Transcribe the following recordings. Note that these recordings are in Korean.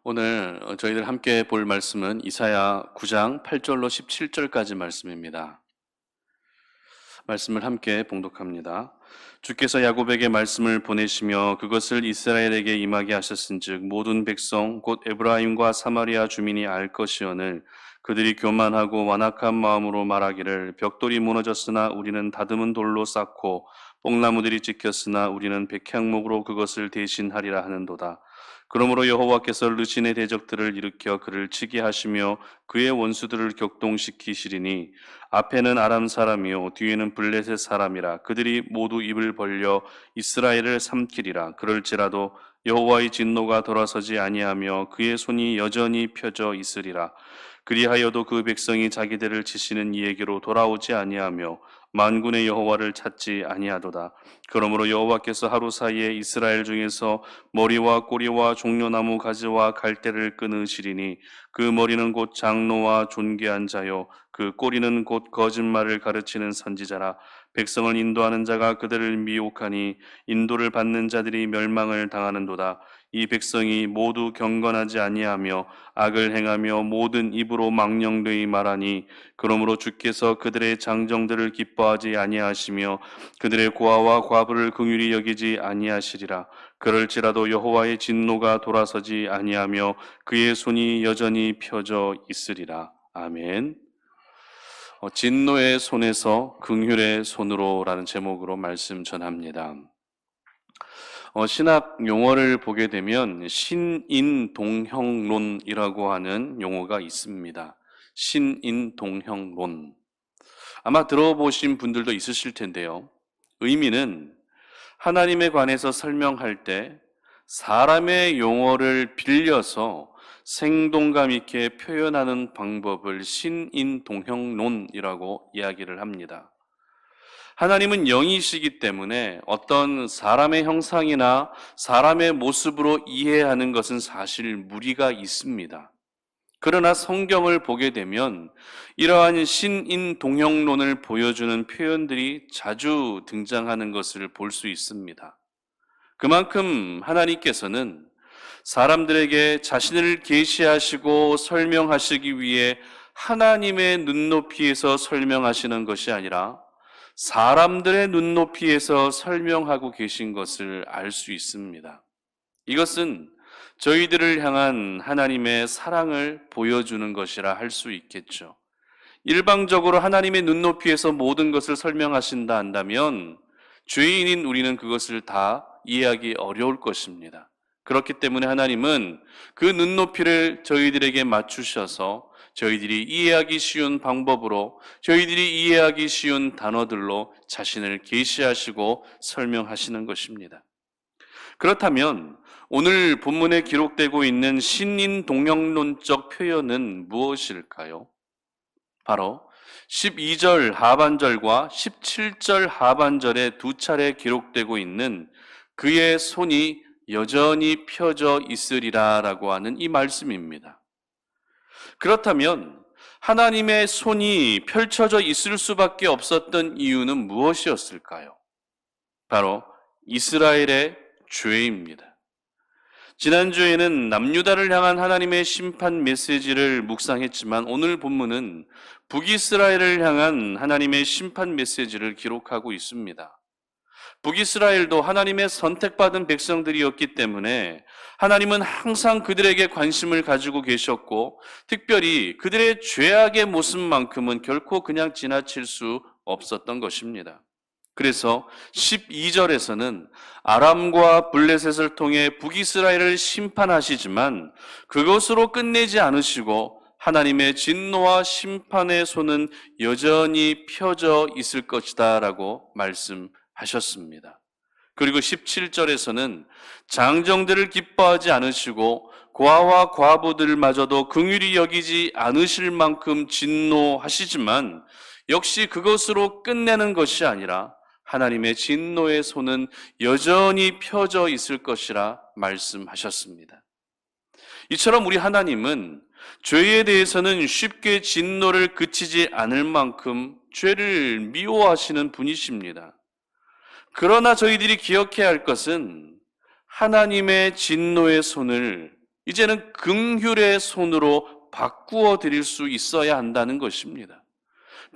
오늘 저희들 함께 볼 말씀은 이사야 9장 8절로 17절까지 말씀입니다. 말씀을 함께 봉독합니다. 주께서 야곱에게 말씀을 보내시며 그것을 이스라엘에게 임하게 하셨은즉 모든 백성 곧 에브라임과 사마리아 주민이 알 것이오늘 그들이 교만하고 완악한 마음으로 말하기를 벽돌이 무너졌으나 우리는 다듬은 돌로 쌓고 뽕나무들이 찍혔으나 우리는 백향목으로 그것을 대신하리라 하는도다. 그러므로 여호와께서 르신의 대적들을 일으켜 그를 치게 하시며 그의 원수들을 격동시키시리니 앞에는 아람 사람이요 뒤에는 블레셋 사람이라 그들이 모두 입을 벌려 이스라엘을 삼키리라. 그럴지라도 여호와의 진노가 돌아서지 아니하며 그의 손이 여전히 펴져 있으리라. 그리하여도 그 백성이 자기들을 치시는 이에게로 돌아오지 아니하며 만군의 여호와를 찾지 아니하도다. 그러므로 여호와께서 하루 사이에 이스라엘 중에서 머리와 꼬리와 종려나무 가지와 갈대를 끊으시리니 그 머리는 곧 장로와 존귀한 자요 그 꼬리는 곧 거짓말을 가르치는 선지자라. 백성을 인도하는 자가 그들을 미혹하니 인도를 받는 자들이 멸망을 당하는도다. 이 백성이 모두 경건하지 아니하며 악을 행하며 모든 입으로 망령되이 말하니 그러므로 주께서 그들의 장정들을 기뻐하지 아니하시며 그들의 고아와 과부를 긍휼히 여기지 아니하시리라. 그럴지라도 여호와의 진노가 돌아서지 아니하며 그의 손이 여전히 펴져 있으리라. 아멘. 진노의 손에서 긍휼의 손으로라는 제목으로 말씀 전합니다. 신학 용어를 보게 되면 신인동형론이라고 하는 용어가 있습니다. 신인동형론. 아마 들어보신 분들도 있으실 텐데요. 의미는 하나님에 관해서 설명할 때 사람의 용어를 빌려서 생동감 있게 표현하는 방법을 신인동형론이라고 이야기를 합니다. 하나님은 영이시기 때문에 어떤 사람의 형상이나 사람의 모습으로 이해하는 것은 사실 무리가 있습니다. 그러나 성경을 보게 되면 이러한 신인동형론을 보여주는 표현들이 자주 등장하는 것을 볼 수 있습니다. 그만큼 하나님께서는 사람들에게 자신을 계시하시고 설명하시기 위해 하나님의 눈높이에서 설명하시는 것이 아니라 사람들의 눈높이에서 설명하고 계신 것을 알 수 있습니다. 이것은 저희들을 향한 하나님의 사랑을 보여주는 것이라 할 수 있겠죠. 일방적으로 하나님의 눈높이에서 모든 것을 설명하신다 한다면 죄인인 우리는 그것을 다 이해하기 어려울 것입니다. 그렇기 때문에 하나님은 그 눈높이를 저희들에게 맞추셔서 저희들이 이해하기 쉬운 방법으로 저희들이 이해하기 쉬운 단어들로 자신을 계시하시고 설명하시는 것입니다. 그렇다면 오늘 본문에 기록되고 있는 신인동형론적 표현은 무엇일까요? 바로 12절 하반절과 17절 하반절에 두 차례 기록되고 있는 그의 손이 여전히 펴져 있으리라 라고 하는 이 말씀입니다. 그렇다면 하나님의 손이 펼쳐져 있을 수밖에 없었던 이유는 무엇이었을까요? 바로 이스라엘의 죄입니다. 지난주에는 남유다를 향한 하나님의 심판 메시지를 묵상했지만 오늘 본문은 북이스라엘을 향한 하나님의 심판 메시지를 기록하고 있습니다. 북이스라엘도 하나님의 선택받은 백성들이었기 때문에 하나님은 항상 그들에게 관심을 가지고 계셨고 특별히 그들의 죄악의 모습만큼은 결코 그냥 지나칠 수 없었던 것입니다. 그래서 12절에서는 아람과 블레셋을 통해 북이스라엘을 심판하시지만 그것으로 끝내지 않으시고 하나님의 진노와 심판의 손은 여전히 펴져 있을 것이다 라고 말씀하셨습니다. 그리고 17절에서는 장정들을 기뻐하지 않으시고 고아와 과부들마저도 긍휼히 여기지 않으실 만큼 진노하시지만 역시 그것으로 끝내는 것이 아니라 하나님의 진노의 손은 여전히 펴져 있을 것이라 말씀하셨습니다. 이처럼 우리 하나님은 죄에 대해서는 쉽게 진노를 그치지 않을 만큼 죄를 미워하시는 분이십니다. 그러나 저희들이 기억해야 할 것은 하나님의 진노의 손을 이제는 긍휼의 손으로 바꾸어 드릴 수 있어야 한다는 것입니다.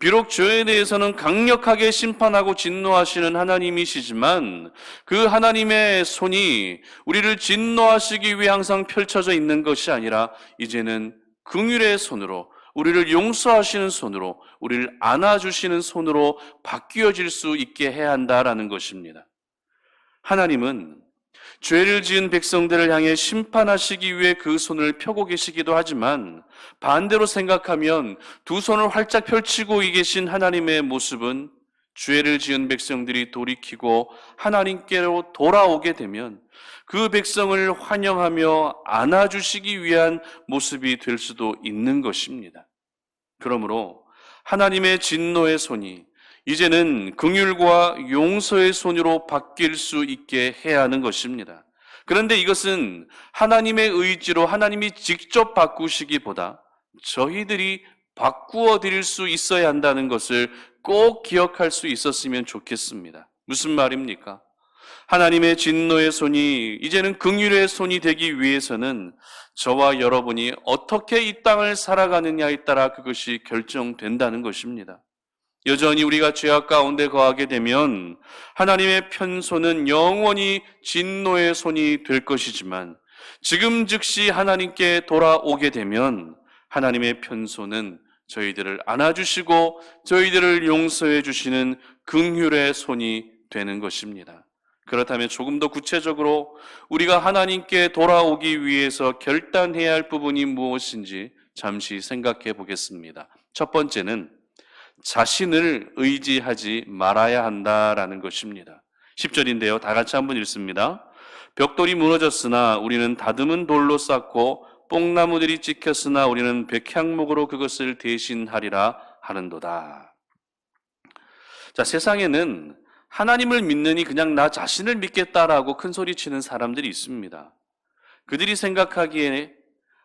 비록 죄에 대해서는 강력하게 심판하고 진노하시는 하나님이시지만 그 하나님의 손이 우리를 진노하시기 위해 항상 펼쳐져 있는 것이 아니라 이제는 긍휼의 손으로, 우리를 용서하시는 손으로, 우리를 안아주시는 손으로 바뀌어질 수 있게 해야 한다라는 것입니다. 하나님은 죄를 지은 백성들을 향해 심판하시기 위해 그 손을 펴고 계시기도 하지만 반대로 생각하면 두 손을 활짝 펼치고 계신 하나님의 모습은 죄를 지은 백성들이 돌이키고 하나님께로 돌아오게 되면 그 백성을 환영하며 안아주시기 위한 모습이 될 수도 있는 것입니다. 그러므로 하나님의 진노의 손이 이제는 긍휼과 용서의 손으로 바뀔 수 있게 해야 하는 것입니다. 그런데 이것은 하나님의 의지로 하나님이 직접 바꾸시기보다 저희들이 바꾸어 드릴 수 있어야 한다는 것을 꼭 기억할 수 있었으면 좋겠습니다. 무슨 말입니까? 하나님의 진노의 손이 이제는 긍휼의 손이 되기 위해서는 저와 여러분이 어떻게 이 땅을 살아가느냐에 따라 그것이 결정된다는 것입니다. 여전히 우리가 죄악 가운데 거하게 되면 하나님의 편손은 영원히 진노의 손이 될 것이지만 지금 즉시 하나님께 돌아오게 되면 하나님의 편손은 저희들을 안아주시고 저희들을 용서해 주시는 긍휼의 손이 되는 것입니다. 그렇다면 조금 더 구체적으로 우리가 하나님께 돌아오기 위해서 결단해야 할 부분이 무엇인지 잠시 생각해 보겠습니다. 첫 번째는 자신을 의지하지 말아야 한다라는 것입니다. 10절인데요. 다 같이 한번 읽습니다. 벽돌이 무너졌으나 우리는 다듬은 돌로 쌓고 뽕나무들이 찍혔으나 우리는 백향목으로 그것을 대신하리라 하는도다. 자, 세상에는 하나님을 믿느니 그냥 나 자신을 믿겠다라고 큰 소리치는 사람들이 있습니다. 그들이 생각하기에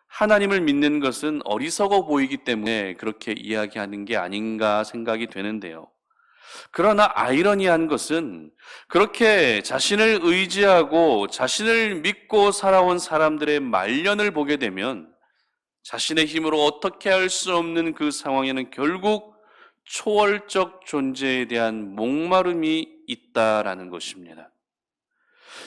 하나님을 믿는 것은 어리석어 보이기 때문에 그렇게 이야기하는 게 아닌가 생각이 되는데요. 그러나 아이러니한 것은 그렇게 자신을 의지하고 자신을 믿고 살아온 사람들의 말년을 보게 되면 자신의 힘으로 어떻게 할 수 없는 그 상황에는 결국 초월적 존재에 대한 목마름이 있다라는 것입니다.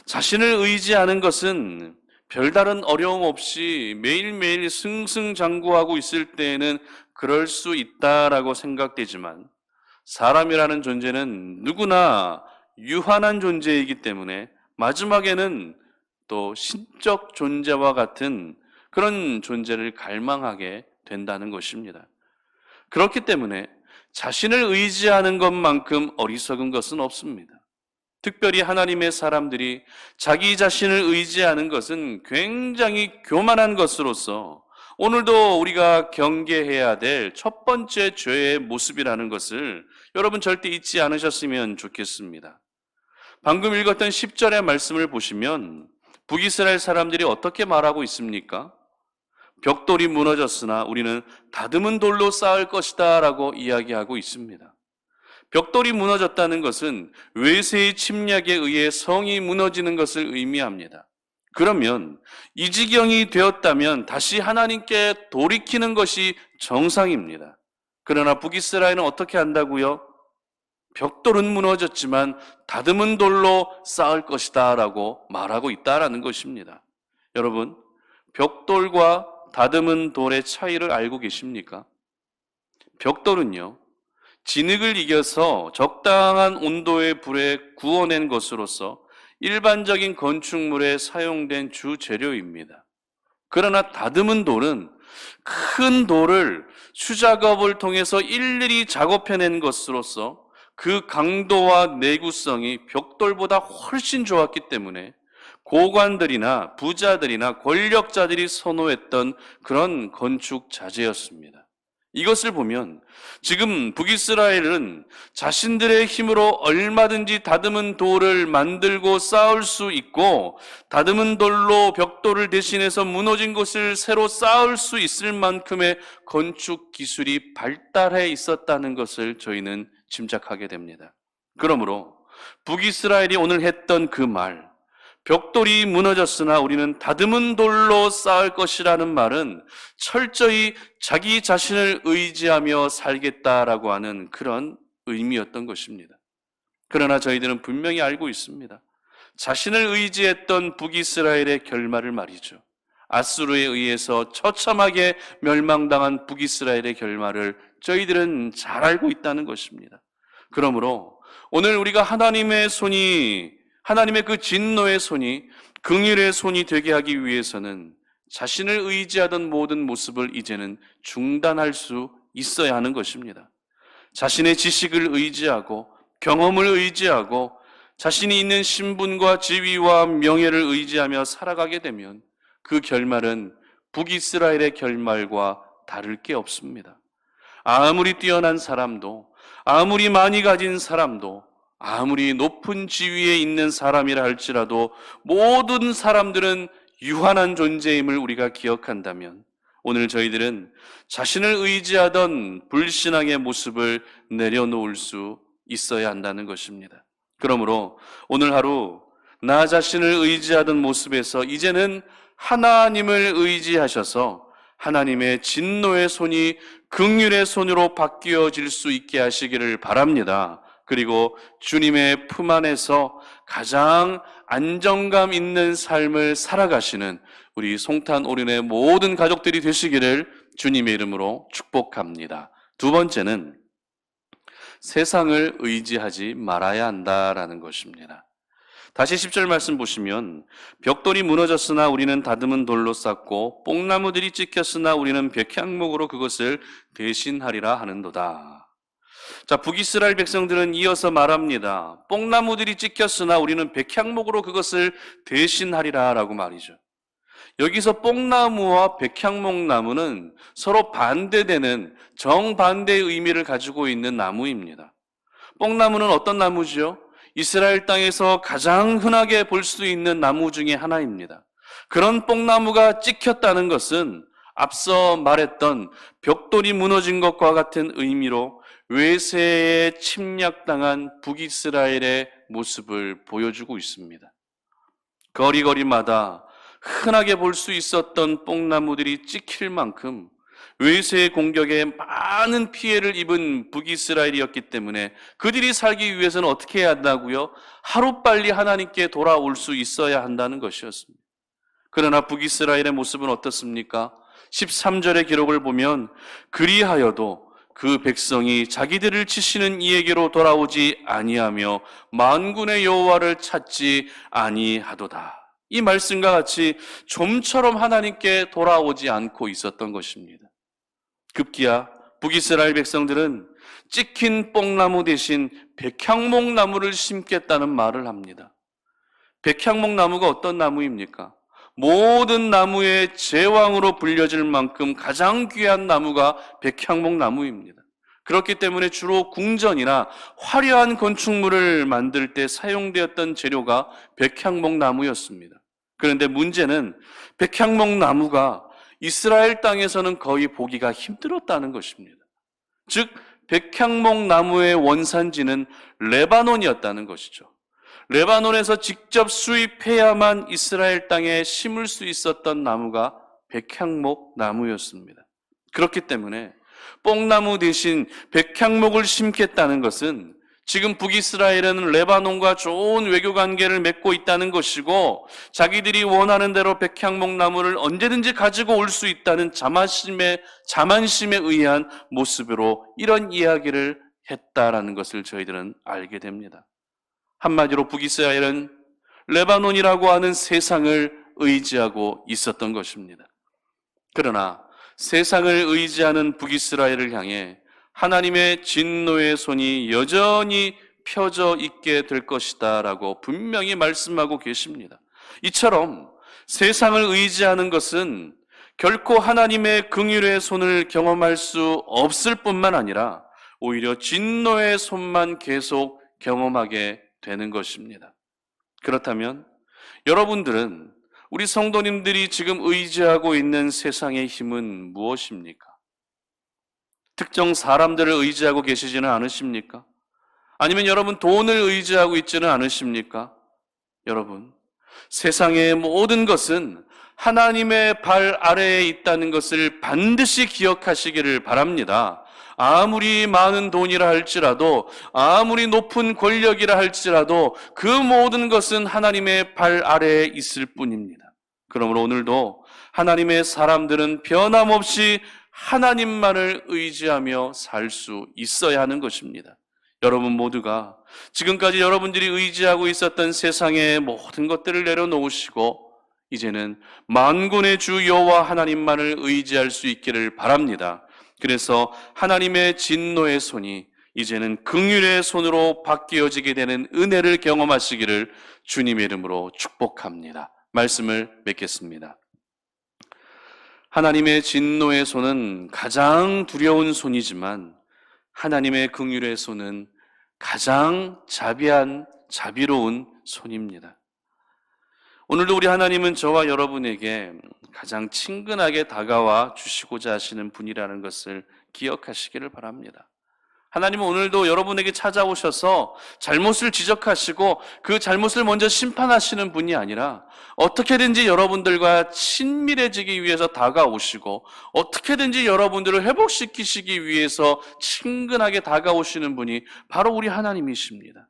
자신을 의지하는 것은 별다른 어려움 없이 매일매일 승승장구하고 있을 때에는 그럴 수 있다라고 생각되지만 사람이라는 존재는 누구나 유한한 존재이기 때문에 마지막에는 또 신적 존재와 같은 그런 존재를 갈망하게 된다는 것입니다. 그렇기 때문에 자신을 의지하는 것만큼 어리석은 것은 없습니다. 특별히 하나님의 사람들이 자기 자신을 의지하는 것은 굉장히 교만한 것으로서 오늘도 우리가 경계해야 될 첫 번째 죄의 모습이라는 것을 여러분 절대 잊지 않으셨으면 좋겠습니다. 방금 읽었던 10절의 말씀을 보시면 북이스라엘 사람들이 어떻게 말하고 있습니까? 벽돌이 무너졌으나 우리는 다듬은 돌로 쌓을 것이다 라고 이야기하고 있습니다. 벽돌이 무너졌다는 것은 외세의 침략에 의해 성이 무너지는 것을 의미합니다. 그러면 이 지경이 되었다면 다시 하나님께 돌이키는 것이 정상입니다. 그러나 북이스라엘은 어떻게 한다고요? 벽돌은 무너졌지만 다듬은 돌로 쌓을 것이다 라고 말하고 있다라는 것입니다. 여러분, 벽돌과 다듬은 돌의 차이를 알고 계십니까? 벽돌은요, 진흙을 이겨서 적당한 온도의 불에 구워낸 것으로서 일반적인 건축물에 사용된 주재료입니다. 그러나 다듬은 돌은 큰 돌을 수작업을 통해서 일일이 작업해낸 것으로서 그 강도와 내구성이 벽돌보다 훨씬 좋았기 때문에 고관들이나 부자들이나 권력자들이 선호했던 그런 건축 자재였습니다. 이것을 보면 지금 북이스라엘은 자신들의 힘으로 얼마든지 다듬은 돌을 만들고 쌓을 수 있고 다듬은 돌로 벽돌을 대신해서 무너진 곳을 새로 쌓을 수 있을 만큼의 건축 기술이 발달해 있었다는 것을 저희는 짐작하게 됩니다. 그러므로 북이스라엘이 오늘 했던 그 말, 벽돌이 무너졌으나 우리는 다듬은 돌로 쌓을 것이라는 말은 철저히 자기 자신을 의지하며 살겠다라고 하는 그런 의미였던 것입니다. 그러나 저희들은 분명히 알고 있습니다. 자신을 의지했던 북이스라엘의 결말을 말이죠. 아수르에 의해서 처참하게 멸망당한 북이스라엘의 결말을 저희들은 잘 알고 있다는 것입니다. 그러므로 오늘 우리가 하나님의 그 진노의 손이 긍휼의 손이 되게 하기 위해서는 자신을 의지하던 모든 모습을 이제는 중단할 수 있어야 하는 것입니다. 자신의 지식을 의지하고 경험을 의지하고 자신이 있는 신분과 지위와 명예를 의지하며 살아가게 되면 그 결말은 북이스라엘의 결말과 다를 게 없습니다. 아무리 뛰어난 사람도, 아무리 많이 가진 사람도, 아무리 높은 지위에 있는 사람이라 할지라도 모든 사람들은 유한한 존재임을 우리가 기억한다면 오늘 저희들은 자신을 의지하던 불신앙의 모습을 내려놓을 수 있어야 한다는 것입니다. 그러므로 오늘 하루 나 자신을 의지하던 모습에서 이제는 하나님을 의지하셔서 하나님의 진노의 손이 긍휼의 손으로 바뀌어질 수 있게 하시기를 바랍니다. 그리고 주님의 품 안에서 가장 안정감 있는 삶을 살아가시는 우리 송탄 오륜의 모든 가족들이 되시기를 주님의 이름으로 축복합니다. 두 번째는 세상을 의지하지 말아야 한다라는 것입니다. 다시 10절 말씀 보시면 벽돌이 무너졌으나 우리는 다듬은 돌로 쌓고 뽕나무들이 찍혔으나 우리는 백향목으로 그것을 대신하리라 하는도다. 자, 북이스라엘 백성들은 이어서 말합니다. 뽕나무들이 찍혔으나 우리는 백향목으로 그것을 대신하리라 라고 말이죠. 여기서 뽕나무와 백향목나무는 서로 반대되는 정반대의 의미를 가지고 있는 나무입니다. 뽕나무는 어떤 나무죠? 이스라엘 땅에서 가장 흔하게 볼 수 있는 나무 중에 하나입니다. 그런 뽕나무가 찍혔다는 것은 앞서 말했던 벽돌이 무너진 것과 같은 의미로 외세에 침략당한 북이스라엘의 모습을 보여주고 있습니다. 거리거리마다 흔하게 볼 수 있었던 뽕나무들이 찍힐 만큼 외세의 공격에 많은 피해를 입은 북이스라엘이었기 때문에 그들이 살기 위해서는 어떻게 해야 한다고요? 하루빨리 하나님께 돌아올 수 있어야 한다는 것이었습니다. 그러나 북이스라엘의 모습은 어떻습니까? 13절의 기록을 보면 그리하여도 그 백성이 자기들을 치시는 이에게로 돌아오지 아니하며 만군의 여호와를 찾지 아니하도다. 이 말씀과 같이 좀처럼 하나님께 돌아오지 않고 있었던 것입니다. 급기야 북이스라엘 백성들은 찍힌 뽕나무 대신 백향목나무를 심겠다는 말을 합니다. 백향목나무가 어떤 나무입니까? 모든 나무의 제왕으로 불려질 만큼 가장 귀한 나무가 백향목나무입니다. 그렇기 때문에 주로 궁전이나 화려한 건축물을 만들 때 사용되었던 재료가 백향목나무였습니다. 그런데 문제는 백향목나무가 이스라엘 땅에서는 거의 보기가 힘들었다는 것입니다. 즉 백향목나무의 원산지는 레바논이었다는 것이죠. 레바논에서 직접 수입해야만 이스라엘 땅에 심을 수 있었던 나무가 백향목나무였습니다. 그렇기 때문에 뽕나무 대신 백향목을 심겠다는 것은 지금 북이스라엘은 레바논과 좋은 외교 관계를 맺고 있다는 것이고 자기들이 원하는 대로 백향목나무를 언제든지 가지고 올 수 있다는 자만심에 의한 모습으로 이런 이야기를 했다라는 것을 저희들은 알게 됩니다. 한마디로 북이스라엘은 레바논이라고 하는 세상을 의지하고 있었던 것입니다. 그러나 세상을 의지하는 북이스라엘을 향해 하나님의 진노의 손이 여전히 펴져 있게 될 것이다 라고 분명히 말씀하고 계십니다. 이처럼 세상을 의지하는 것은 결코 하나님의 긍휼의 손을 경험할 수 없을 뿐만 아니라 오히려 진노의 손만 계속 경험하게 되는 것입니다. 그렇다면 여러분들은 우리 성도님들이 지금 의지하고 있는 세상의 힘은 무엇입니까? 특정 사람들을 의지하고 계시지는 않으십니까? 아니면 여러분 돈을 의지하고 있지는 않으십니까? 여러분, 세상의 모든 것은 하나님의 발 아래에 있다는 것을 반드시 기억하시기를 바랍니다. 아무리 많은 돈이라 할지라도, 아무리 높은 권력이라 할지라도 그 모든 것은 하나님의 발 아래에 있을 뿐입니다. 그러므로 오늘도 하나님의 사람들은 변함없이 하나님만을 의지하며 살 수 있어야 하는 것입니다. 여러분 모두가 지금까지 여러분들이 의지하고 있었던 세상의 모든 것들을 내려놓으시고 이제는 만군의 주 여호와 하나님만을 의지할 수 있기를 바랍니다. 그래서 하나님의 진노의 손이 이제는 긍휼의 손으로 바뀌어지게 되는 은혜를 경험하시기를 주님의 이름으로 축복합니다. 말씀을 맺겠습니다. 하나님의 진노의 손은 가장 두려운 손이지만 하나님의 긍휼의 손은 가장 자비한 자비로운 손입니다. 오늘도 우리 하나님은 저와 여러분에게 가장 친근하게 다가와 주시고자 하시는 분이라는 것을 기억하시기를 바랍니다. 하나님은 오늘도 여러분에게 찾아오셔서 잘못을 지적하시고 그 잘못을 먼저 심판하시는 분이 아니라 어떻게든지 여러분들과 친밀해지기 위해서 다가오시고 어떻게든지 여러분들을 회복시키시기 위해서 친근하게 다가오시는 분이 바로 우리 하나님이십니다.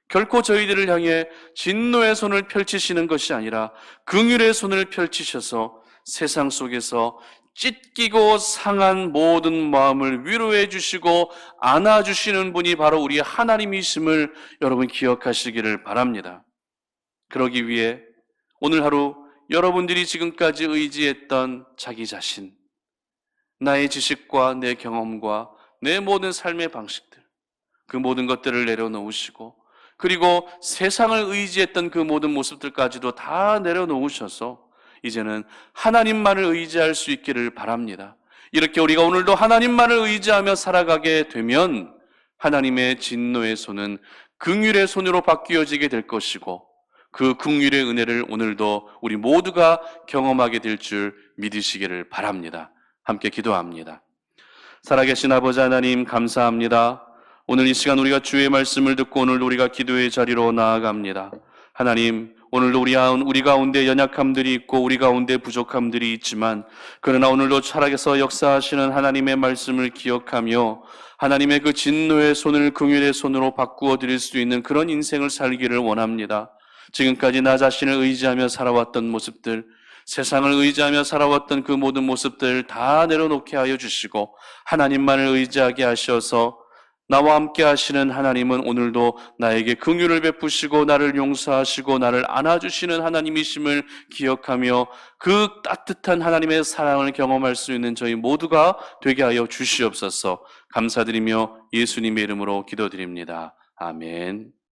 결코 저희들을 향해 진노의 손을 펼치시는 것이 아니라 긍휼의 손을 펼치셔서 세상 속에서 찢기고 상한 모든 마음을 위로해 주시고 안아주시는 분이 바로 우리 하나님이심을 여러분 기억하시기를 바랍니다. 그러기 위해 오늘 하루 여러분들이 지금까지 의지했던 자기 자신, 나의 지식과 내 경험과 내 모든 삶의 방식들, 그 모든 것들을 내려놓으시고 그리고 세상을 의지했던 그 모든 모습들까지도 다 내려놓으셔서 이제는 하나님만을 의지할 수 있기를 바랍니다. 이렇게 우리가 오늘도 하나님만을 의지하며 살아가게 되면 하나님의 진노의 손은 긍휼의 손으로 바뀌어지게 될 것이고 그 긍휼의 은혜를 오늘도 우리 모두가 경험하게 될 줄 믿으시기를 바랍니다. 함께 기도합니다. 살아계신 아버지 하나님 감사합니다. 오늘 이 시간 우리가 주의 말씀을 듣고 오늘도 우리가 기도의 자리로 나아갑니다. 하나님, 오늘도 우리 가운데 연약함들이 있고 우리 가운데 부족함들이 있지만 그러나 오늘도 살아계서 역사하시는 하나님의 말씀을 기억하며 하나님의 그 진노의 손을 긍휼의 손으로 바꾸어 드릴 수 있는 그런 인생을 살기를 원합니다. 지금까지 나 자신을 의지하며 살아왔던 모습들, 세상을 의지하며 살아왔던 그 모든 모습들 다 내려놓게 하여 주시고 하나님만을 의지하게 하셔서 나와 함께 하시는 하나님은 오늘도 나에게 긍휼을 베푸시고 나를 용서하시고 나를 안아주시는 하나님이심을 기억하며 그 따뜻한 하나님의 사랑을 경험할 수 있는 저희 모두가 되게 하여 주시옵소서. 감사드리며 예수님의 이름으로 기도드립니다. 아멘.